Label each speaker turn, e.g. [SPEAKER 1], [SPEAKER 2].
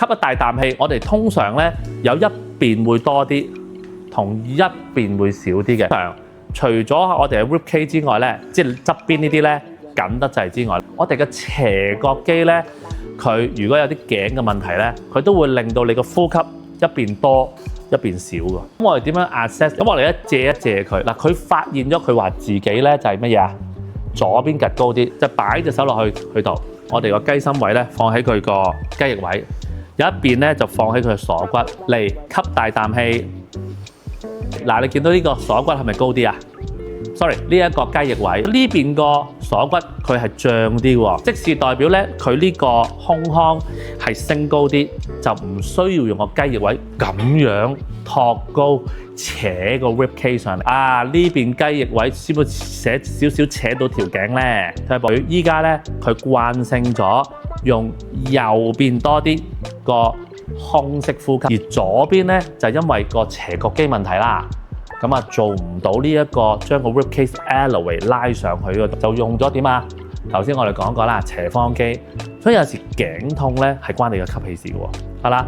[SPEAKER 1] 吸一大啖氣，我哋通常咧有一邊會多啲，同一邊會少啲嘅。除咗我哋嘅 rib cage 之外咧，即係側邊呢啲咧緊得滯之外，我哋嘅斜角肌咧，佢如果有啲頸嘅問題咧，佢都會令到你個呼吸一邊多一邊少㗎。咁我哋點樣 assess？咁我哋一借一借佢嗱，佢發現咗佢話自己咧就係乜嘢啊？左邊趌高啲，就擺隻手落去度。我哋個雞心位咧放喺佢個雞翼位，有一邊咧就放喺佢嘅鎖骨嚟吸大啖氣。嗱，你見到呢個鎖骨係咪高啲啊 ？Sorry， 呢一個雞翼位呢邊個鎖骨佢係脹啲喎，即是代表咧佢呢個胸腔係升高啲，就唔需要用個雞翼位咁樣托高扯個 rib cage 上嚟。啊，呢邊雞翼位先會少少扯到條頸咧。睇下依家咧佢慣性咗用右邊多啲個胸式呼吸，而左邊咧就因為個斜角肌問題啦。咁啊，做唔到呢一個將個 rib cage elevate 拉上去嗰度，就用咗點啊？頭先我哋講過啦，斜方肌，所以有時頸痛咧係關你嘅吸氣事嘅喎，係啦。